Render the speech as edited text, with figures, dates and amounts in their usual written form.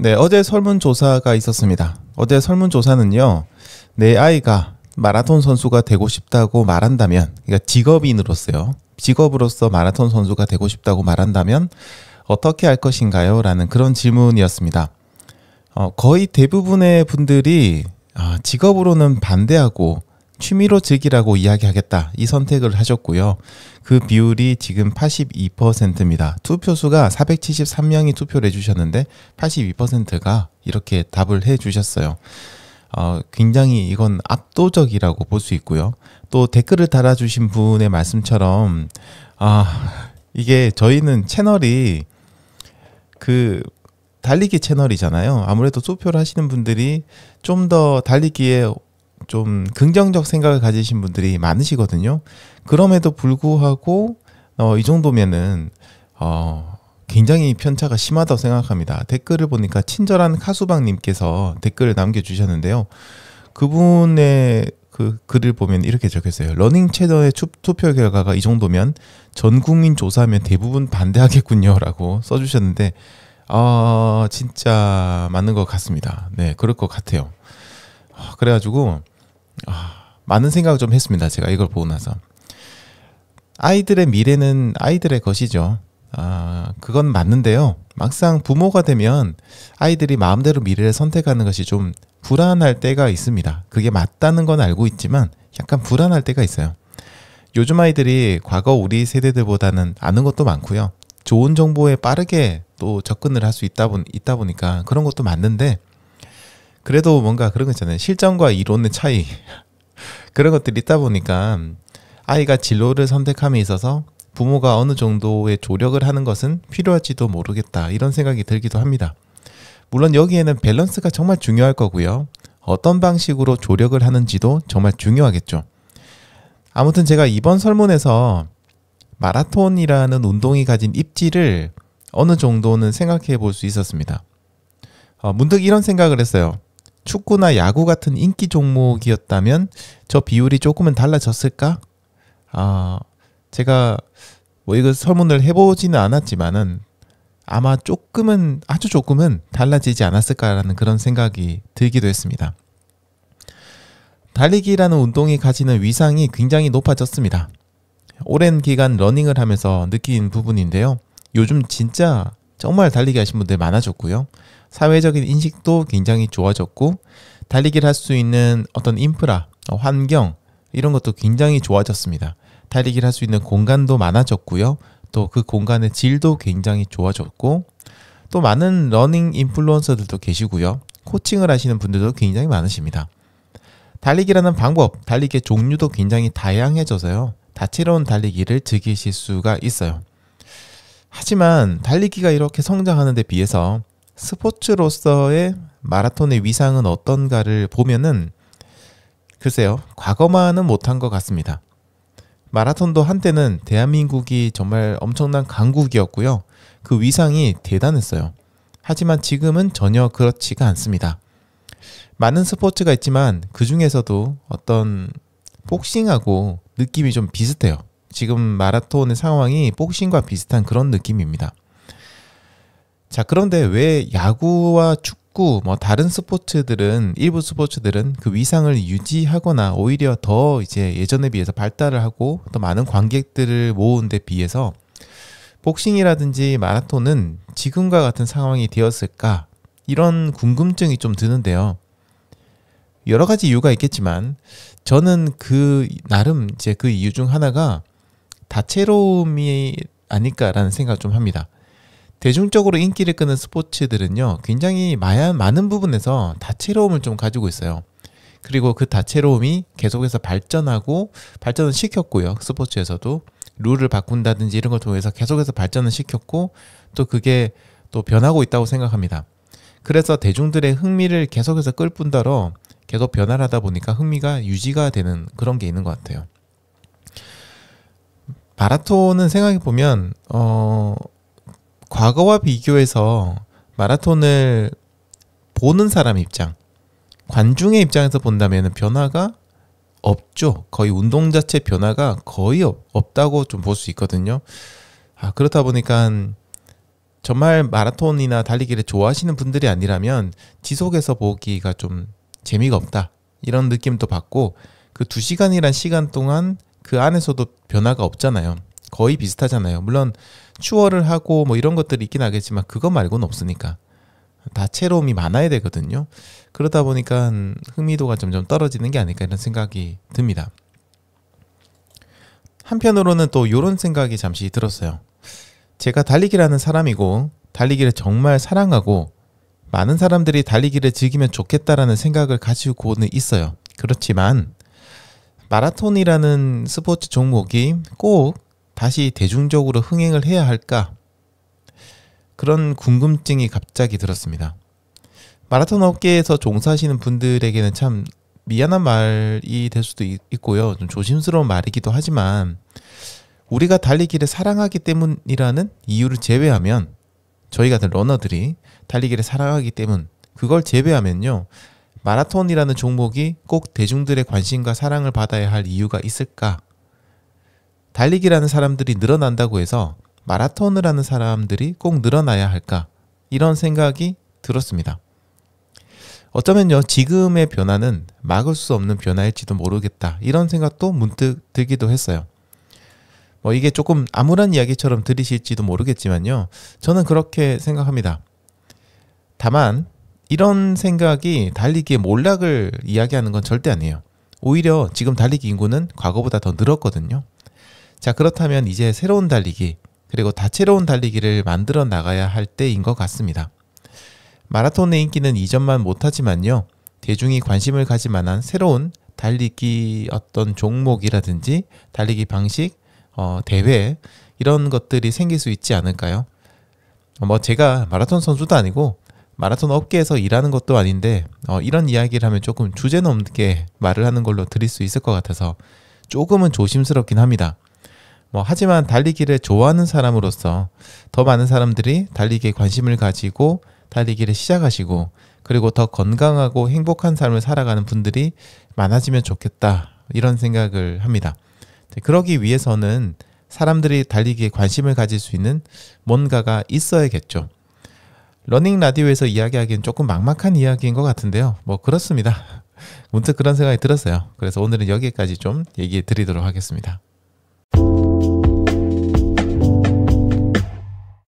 네, 어제 설문조사가 있었습니다. 어제 설문조사는요, 내 아이가 마라톤 선수가 되고 싶다고 말한다면, 그러니까 직업인으로서요, 직업으로서 마라톤 선수가 되고 싶다고 말한다면 어떻게 할 것인가요? 라는 그런 질문이었습니다. 거의 대부분의 분들이 직업으로는 반대하고 취미로 즐기라고 이야기하겠다, 이 선택을 하셨고요. 그 비율이 지금 82%입니다. 투표수가 473명이 투표를 해주셨는데 82%가 이렇게 답을 해주셨어요. 굉장히 이건 압도적이라고 볼 수 있고요. 또 댓글을 달아주신 분의 말씀처럼 이게 저희는 채널이 그 달리기 채널이잖아요. 아무래도 투표를 하시는 분들이 좀 더 달리기에 좀 긍정적 생각을 가지신 분들이 많으시거든요. 그럼에도 불구하고 이 정도면은 굉장히 편차가 심하다고 생각합니다. 댓글을 보니까 친절한 카수방님께서 댓글을 남겨주셨는데요. 그분의 그 글을 보면 이렇게 적혔어요. 러닝 채널의 투표 결과가 이 정도면 전 국민 조사하면 대부분 반대하겠군요 라고 써주셨는데 진짜 맞는 것 같습니다. 네, 그럴 것 같아요. 그래가지고 많은 생각을 좀 했습니다. 제가 이걸 보고 나서 아이들의 미래는 아이들의 것이죠. 그건 맞는데요. 막상 부모가 되면 아이들이 마음대로 미래를 선택하는 것이 좀 불안할 때가 있습니다. 그게 맞다는 건 알고 있지만 약간 불안할 때가 있어요. 요즘 아이들이 과거 우리 세대들보다는 아는 것도 많고요. 좋은 정보에 빠르게 또 접근을 할 수 있다 보니까 그런 것도 맞는데, 그래도 뭔가 그런 거 있잖아요. 실전과 이론의 차이 그런 것들이 있다 보니까 아이가 진로를 선택함에 있어서 부모가 어느 정도의 조력을 하는 것은 필요할지도 모르겠다, 이런 생각이 들기도 합니다. 물론 여기에는 밸런스가 정말 중요할 거고요. 어떤 방식으로 조력을 하는지도 정말 중요하겠죠. 아무튼 제가 이번 설문에서 마라톤이라는 운동이 가진 입지를 어느 정도는 생각해 볼 수 있었습니다. 문득 이런 생각을 했어요. 축구나 야구 같은 인기 종목이었다면 저 비율이 조금은 달라졌을까? 제가 이거 설문을 해보지는 않았지만은 아마 조금은, 아주 조금은 달라지지 않았을까라는 그런 생각이 들기도 했습니다. 달리기라는 운동이 가지는 위상이 굉장히 높아졌습니다. 오랜 기간 러닝을 하면서 느낀 부분인데요. 요즘 진짜 정말 달리기 하신 분들 많아졌고요. 사회적인 인식도 굉장히 좋아졌고, 달리기를 할 수 있는 어떤 인프라, 환경, 이런 것도 굉장히 좋아졌습니다. 달리기를 할 수 있는 공간도 많아졌고요. 또 그 공간의 질도 굉장히 좋아졌고, 또 많은 러닝 인플루언서들도 계시고요. 코칭을 하시는 분들도 굉장히 많으십니다. 달리기라는 방법, 달리기의 종류도 굉장히 다양해져서요. 다채로운 달리기를 즐기실 수가 있어요. 하지만 달리기가 이렇게 성장하는 데 비해서 스포츠로서의 마라톤의 위상은 어떤가를 보면은 글쎄요, 과거만은 못한 것 같습니다. 마라톤도 한때는 대한민국이 정말 엄청난 강국이었고요. 그 위상이 대단했어요. 하지만 지금은 전혀 그렇지가 않습니다. 많은 스포츠가 있지만 그 중에서도 어떤 복싱하고 느낌이 좀 비슷해요. 지금 마라톤의 상황이 복싱과 비슷한 그런 느낌입니다. 자, 그런데 왜 야구와 축구, 다른 스포츠들은, 일부 스포츠들은 그 위상을 유지하거나 오히려 더 이제 예전에 비해서 발달을 하고 또 많은 관객들을 모은 데 비해서 복싱이라든지 마라톤은 지금과 같은 상황이 되었을까? 이런 궁금증이 좀 드는데요. 여러 가지 이유가 있겠지만 저는 그 나름 이제 그 이유 중 하나가 다채로움이 아닐까라는 생각을 좀 합니다. 대중적으로 인기를 끄는 스포츠들은요, 굉장히 많은 부분에서 다채로움을 좀 가지고 있어요. 그리고 그 다채로움이 계속해서 발전을 시켰고요. 스포츠에서도 룰을 바꾼다든지 이런 걸 통해서 계속해서 발전을 시켰고, 또 그게 또 변하고 있다고 생각합니다. 그래서 대중들의 흥미를 계속해서 끌 뿐더러 계속 변화를 하다 보니까 흥미가 유지가 되는 그런 게 있는 것 같아요. 마라톤은 생각해보면 과거와 비교해서 마라톤을 보는 사람 입장, 관중의 입장에서 본다면 변화가 없죠. 거의 운동 자체 변화가 거의 없다고 좀 볼 수 있거든요. 그렇다 보니까 정말 마라톤이나 달리기를 좋아하시는 분들이 아니라면 지속해서 보기가 좀 재미가 없다 이런 느낌도 받고, 그 2시간이란 시간 동안 그 안에서도 변화가 없잖아요. 거의 비슷하잖아요. 물론 추월을 하고 뭐 이런 것들이 있긴 하겠지만 그거 말고는 없으니까 다채로움이 많아야 되거든요. 그러다 보니까 흥미도가 점점 떨어지는 게 아닐까 이런 생각이 듭니다. 한편으로는 또 이런 생각이 잠시 들었어요. 제가 달리기를 하는 사람이고 달리기를 정말 사랑하고 많은 사람들이 달리기를 즐기면 좋겠다라는 생각을 가지고는 있어요. 그렇지만 마라톤이라는 스포츠 종목이 꼭 다시 대중적으로 흥행을 해야 할까? 그런 궁금증이 갑자기 들었습니다. 마라톤 업계에서 종사하시는 분들에게는 참 미안한 말이 될 수도 있고요. 좀 조심스러운 말이기도 하지만 우리가 달리기를 사랑하기 때문이라는 이유를 제외하면, 저희 같은 러너들이 달리기를 사랑하기 때문, 그걸 제외하면요, 마라톤이라는 종목이 꼭 대중들의 관심과 사랑을 받아야 할 이유가 있을까? 달리기라는 사람들이 늘어난다고 해서 마라톤을 하는 사람들이 꼭 늘어나야 할까? 이런 생각이 들었습니다. 어쩌면요, 지금의 변화는 막을 수 없는 변화일지도 모르겠다 이런 생각도 문득 들기도 했어요. 이게 조금 암울한 이야기처럼 들리실지도 모르겠지만요, 저는 그렇게 생각합니다. 다만 이런 생각이 달리기의 몰락을 이야기하는 건 절대 아니에요. 오히려 지금 달리기 인구는 과거보다 더 늘었거든요. 자, 그렇다면 이제 새로운 달리기, 그리고 다채로운 달리기를 만들어 나가야 할 때인 것 같습니다. 마라톤의 인기는 이전만 못하지만요, 대중이 관심을 가질 만한 새로운 달리기 어떤 종목이라든지 달리기 방식, 대회 이런 것들이 생길 수 있지 않을까요? 제가 마라톤 선수도 아니고 마라톤 업계에서 일하는 것도 아닌데 이런 이야기를 하면 조금 주제 넘게 말을 하는 걸로 드릴 수 있을 것 같아서 조금은 조심스럽긴 합니다. 하지만 달리기를 좋아하는 사람으로서 더 많은 사람들이 달리기에 관심을 가지고 달리기를 시작하시고, 그리고 더 건강하고 행복한 삶을 살아가는 분들이 많아지면 좋겠다 이런 생각을 합니다. 그러기 위해서는 사람들이 달리기에 관심을 가질 수 있는 뭔가가 있어야겠죠. 러닝 라디오에서 이야기하기엔 조금 막막한 이야기인 것 같은데요. 그렇습니다. 문득 그런 생각이 들었어요. 그래서 오늘은 여기까지 좀 얘기해 드리도록 하겠습니다.